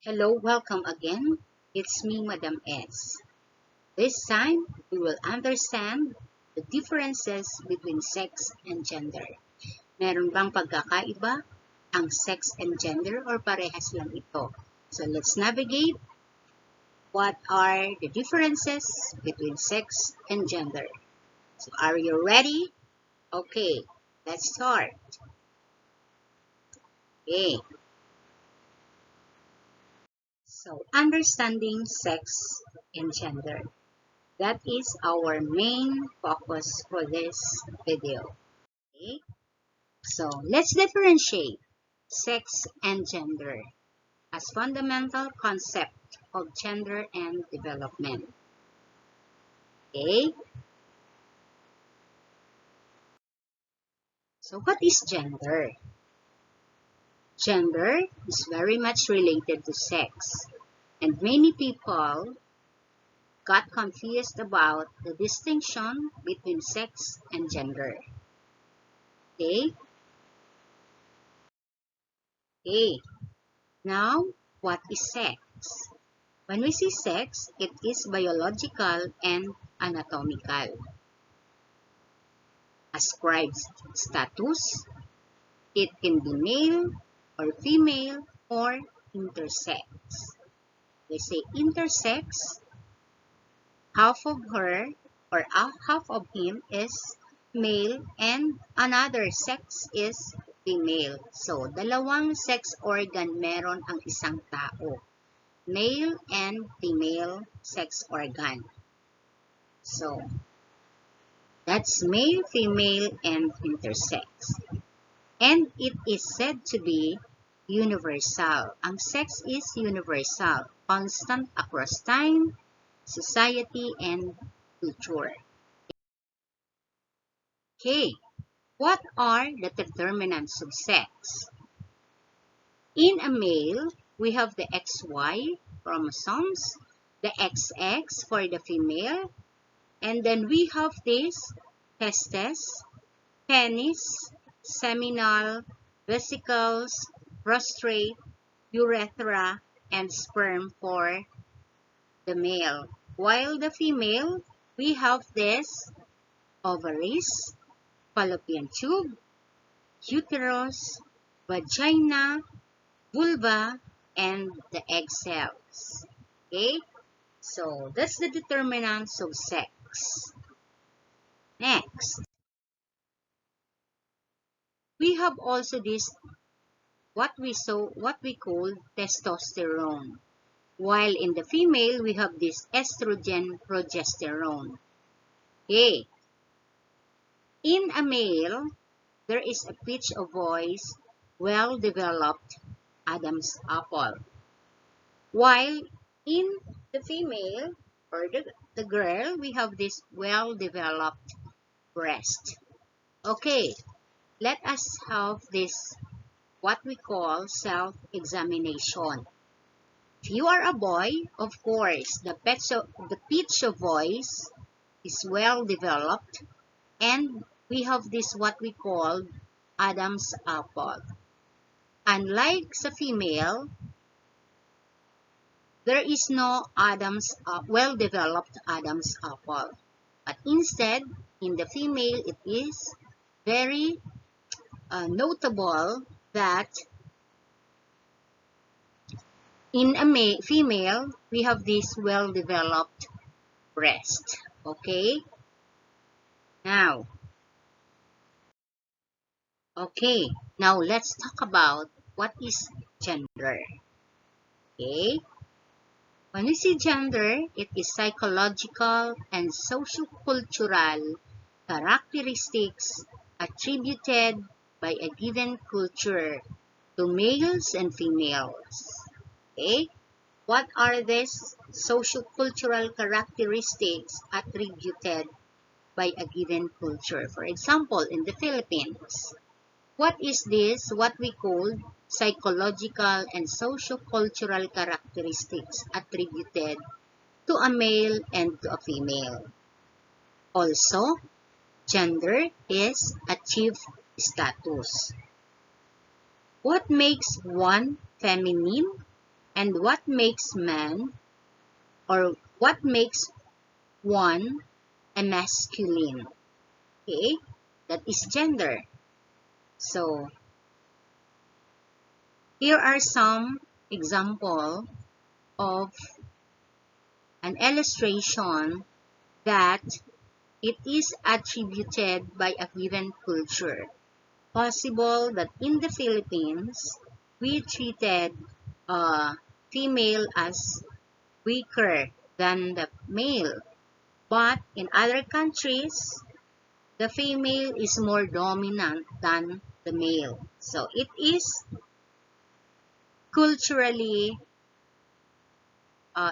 Hello, welcome again. It's me, Madam S. This time, we will understand the differences between sex and gender. Meron bang pagkakaiba ang sex and gender or parehas lang ito? So let's navigate. What are the differences between sex and gender? So are you ready? Okay, let's start. Okay. So understanding sex and gender. That is our main focus for this video. Okay? So let's differentiate sex and gender as fundamental concept of gender and development. Okay? So what is gender? Gender is very much related to sex, and many people got confused about the distinction between sex and gender. Okay? Okay. Now, what is sex? When we say sex, it is biological and anatomical. Ascribed status, it can be male or female or intersex. We say intersex, half of her or half of him is male and another sex is female. So, dalawang sex organ meron ang isang tao. Male and female sex organ. So, that's male, female, and intersex. And it is said to be universal. Ang sex is universal, constant across time, society, and culture. Okay, what are the determinants of sex? In a male, we have the XY chromosomes, the XX for the female, and then we have this testes, penis, seminal, vesicles, prostate, urethra, and sperm for the male. While the female, we have this ovaries, fallopian tube, uterus, vagina, vulva, and the egg cells. Okay? So, that's the determinants of sex. Next, we have also this what we call testosterone. While in the female, we have this estrogen progesterone. Okay. In a male, there is a pitch of voice, well-developed Adam's apple. While in the female or the girl, we have this well-developed breast. Okay, let us have this what we call self-examination. If you are a boy, of course, the pitch of voice is well developed, and we have this what we call Adam's apple. Unlike the female, there is no well-developed Adam's apple. But instead, in the female, it is very notable that in a female, we have this well-developed breast. Okay? Now let's talk about what is gender. Okay? When we say gender, it is psychological and sociocultural characteristics attributed by a given culture to males and females. Okay? What are these sociocultural characteristics attributed by a given culture? For example, in the Philippines, what is this what we call psychological and sociocultural characteristics attributed to a male and to a female? Also, gender is achieved status. What makes one feminine And what makes man, or what makes one a masculine? Okay, that is gender. So here are some example of an illustration that it is attributed by a given culture. Possible that in the Philippines, we treated female as weaker than the male. But in other countries, the female is more dominant than the male. So it is culturally,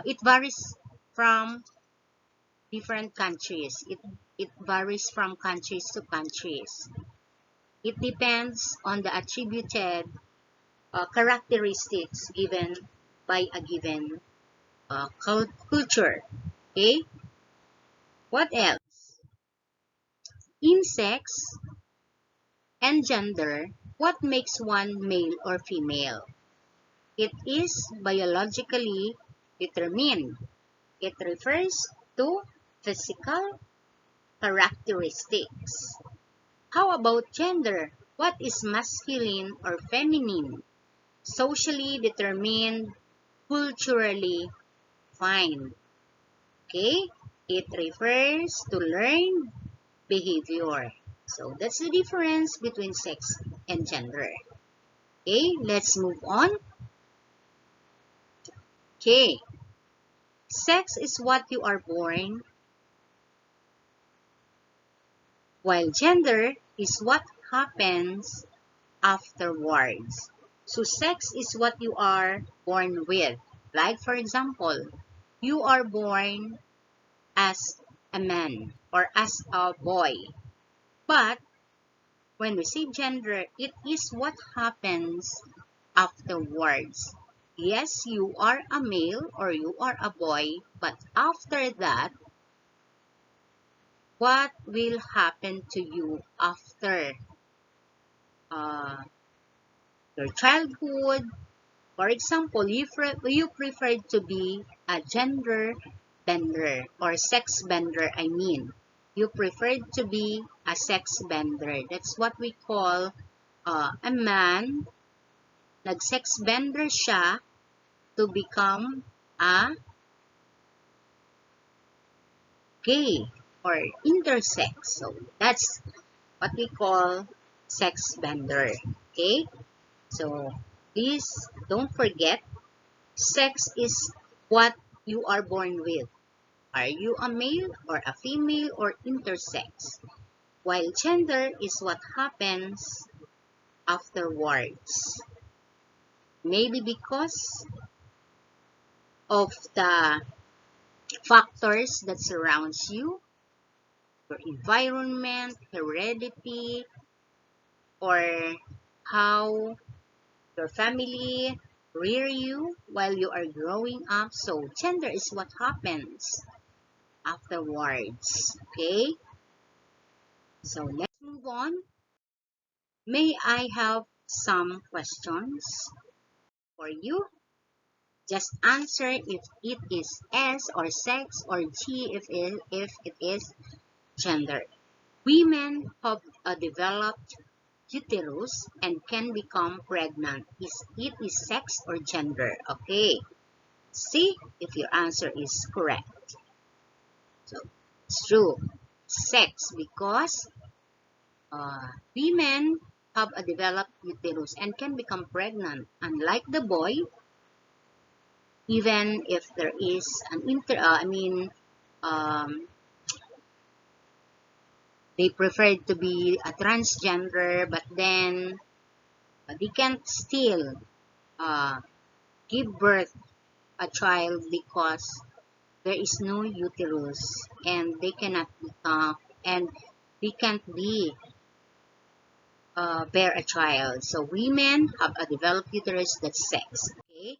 it varies from different countries. It varies from countries to countries. It depends on the attributed characteristics given by a given culture. Okay? What else? In sex and gender, what makes one male or female? It is biologically determined. It refers to physical characteristics. How about gender? What is masculine or feminine? Socially determined, culturally defined. Okay? It refers to learned behavior. So that's the difference between sex and gender. Okay, let's move on. Okay, sex is what you are born, while gender is what happens afterwards. So sex is what you are born with. Like for example, you are born as a man or as a boy. But when we say gender, it is what happens afterwards. Yes, you are a male or you are a boy, but after that, what will happen to you after uh, your childhood? For example, you prefer to be a gender bender or sex bender, I mean. You prefer to be a sex bender. That's what we call a man. Nag-sex bender siya to become a gay or intersex. So that's what we call sex bender. Okay? So please don't forget, sex is what you are born with. Are you a male or a female or intersex? While gender is what happens afterwards. Maybe because of the factors that surrounds you, your environment, heredity, or how your family rear you while you are growing up. So gender is what happens afterwards. Okay? So let's move on. May I have some questions for you? Just answer if it is S or sex or G if it is gender. Women have a developed uterus and can become pregnant. It is sex or gender? Okay. See if your answer is correct. So it's true. Sex because women have a developed uterus and can become pregnant. Unlike the boy, even if there is an they prefer to be a transgender, but then they can't still uh, give birth a child because there is no uterus and they cannot and they can't be bear a child. So women have a developed uterus, that's sex. Okay.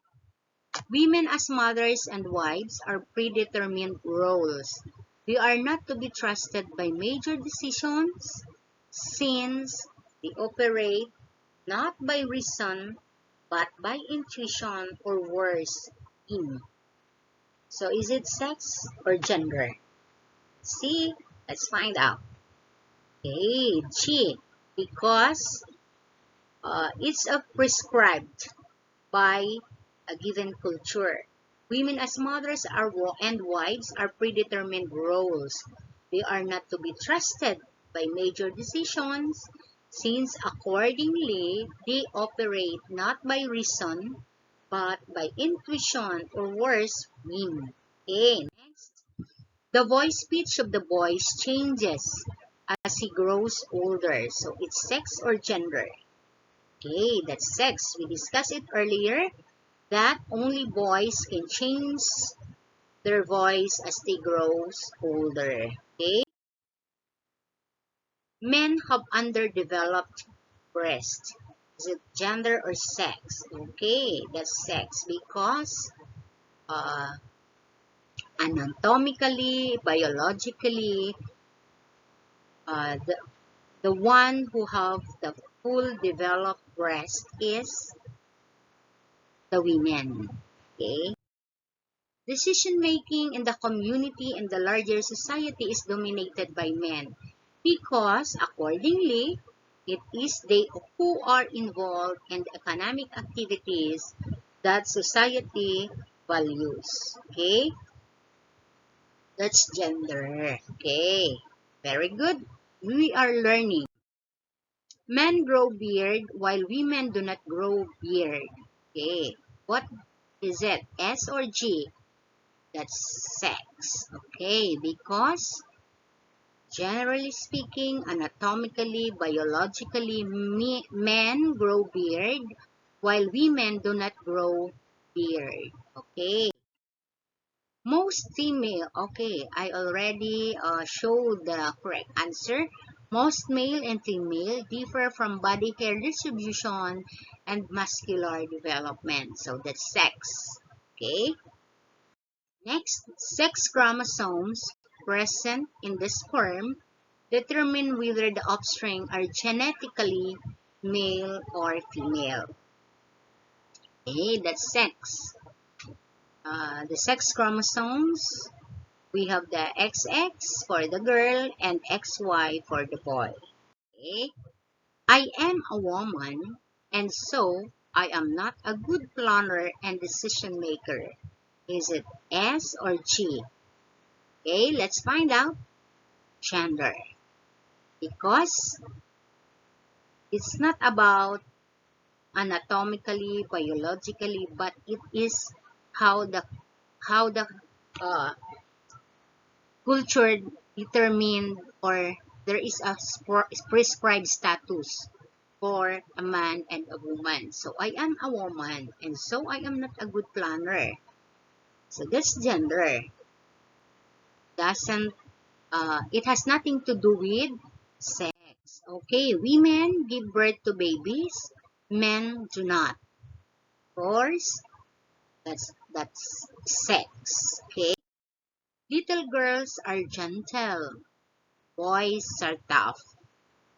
Women as mothers and wives are predetermined roles. They are not to be trusted by major decisions since they operate not by reason but by intuition or worse, in. So is it sex or gender? See, let's find out. Okay, G, because it's a prescribed by a given culture. Women as mothers and wives are predetermined roles. They are not to be trusted by major decisions, since accordingly they operate not by reason but by intuition or worse, whim. Okay, next. The voice pitch of the boys changes as he grows older. So it's sex or gender. Okay, that's sex. We discussed it earlier that only boys can change their voice as they grow older. Okay? Men have underdeveloped breast. Is it gender or sex? Okay, that's sex because uh, anatomically, biologically, uh, the, the one who have the full developed breast is the women. Okay? Decision making in the community and the larger society is dominated by men because, accordingly, it is they who are involved in the economic activities that society values. Okay? That's gender. Okay. Very good. We are learning. Men grow beard while women do not grow beard. Okay. What is it? S or G? That's sex. Okay, because generally speaking, anatomically, biologically, men grow beard while women do not grow beard. Okay. Most female, okay, I already showed the correct answer. Most male and female differ from body hair distribution and muscular development. So that's sex. Okay. Next, sex chromosomes present in the sperm determine whether the offspring are genetically male or female. Okay, that's sex. The sex chromosomes, we have the XX for the girl and XY for the boy. Okay. I am a woman, and so I am not a good planner and decision maker. Is it S or G? Okay, let's find out. Gender. Because it's not about anatomically, biologically, but it is how the uh, culture determined or there is a prescribed status for a man and a woman. So I am a woman and so I am not a good planner. So that's gender. Doesn't it has nothing to do with sex. Okay, women give birth to babies, men do not. Of course, that's sex. Okay, little girls are gentle, boys are tough.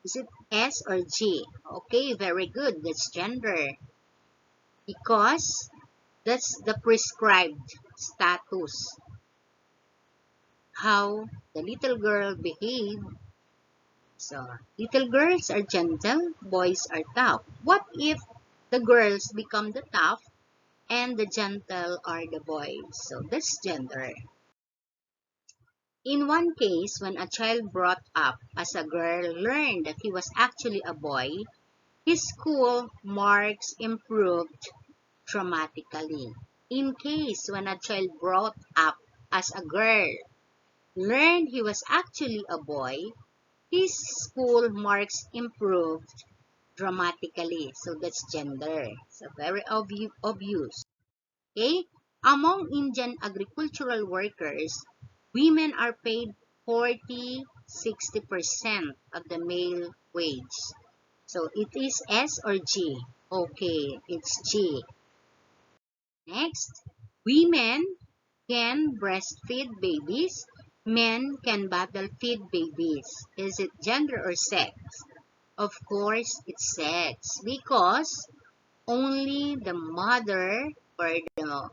Is it S or G? Okay, very good. That's gender because that's the prescribed status. How the little girl behave. So, little girls are gentle, boys are tough. What if the girls become the tough and the gentle are the boys? So, that's gender. In one case, when a child brought up as a girl learned that he was actually a boy, his school marks improved dramatically. In case when a child brought up as a girl learned he was actually a boy, his school marks improved dramatically. So that's gender. So very obvious. Okay? Among Indian agricultural workers, women are paid 40-60% of the male wage. So it is S or G? Okay, it's G. Next, women can breastfeed babies. Men can bottle feed babies. Is it gender or sex? Of course, it's sex because only the mother or the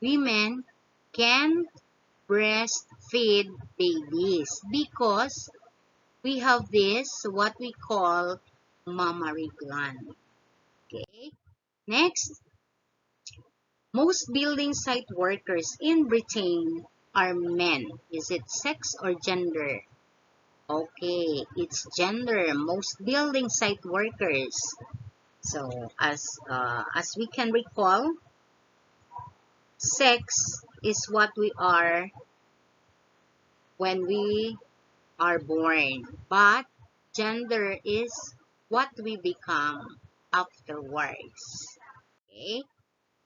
women can breastfeed babies because we have this what we call mammary gland. Okay. Next, most building site workers in Britain are men. Is it sex or gender? Okay, it's gender. Most building site workers. So as we can recall, sex is what we are when we are born, but gender is what we become afterwards. Okay?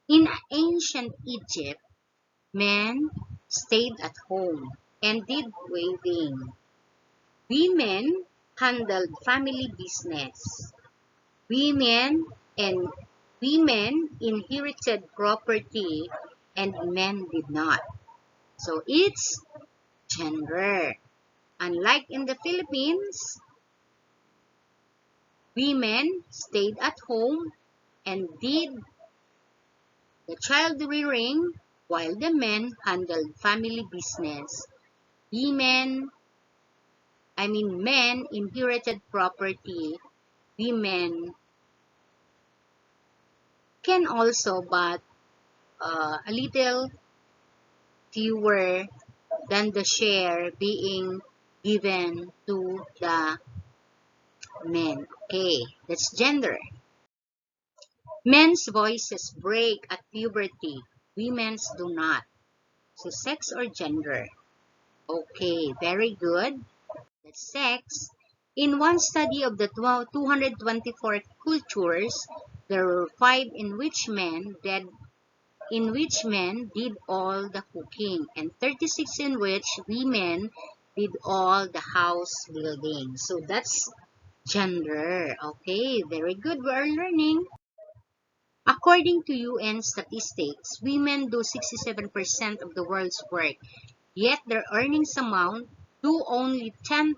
In ancient Egypt, men stayed at home and did weaving. Women handled family business. Women and women inherited property and men did not. So it's gender. Unlike in the Philippines, women stayed at home and did the child rearing while the men handled family business. Women, men inherited property. Women can also, but a little fewer than the share being given to the men. Okay, that's gender. Men's voices break at puberty. Women's do not. So sex or gender? Okay, very good. That's sex. In one study of the 224 cultures, there were five in which men did all the cooking, and 36 in which women did all the house building. So that's gender. Okay, very good. We are learning. According to UN statistics, women do 67% of the world's work, yet their earnings amount to only 10%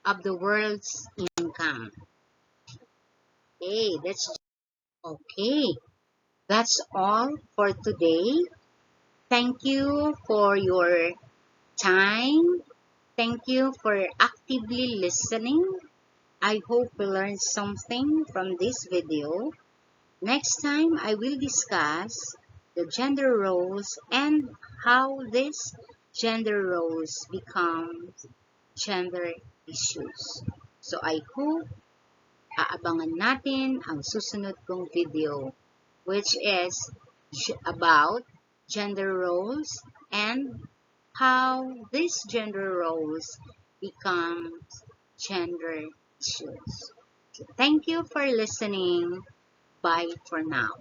of the world's income. Okay, okay. That's all for today. Thank you for your time. Thank you for actively listening. I hope you learned something from this video. Next time, I will discuss the gender roles and how these gender roles become gender issues. So I hope aabangan natin ang susunod kong video, which is about gender roles and how these gender roles become gender issues. So thank you for listening. Bye for now.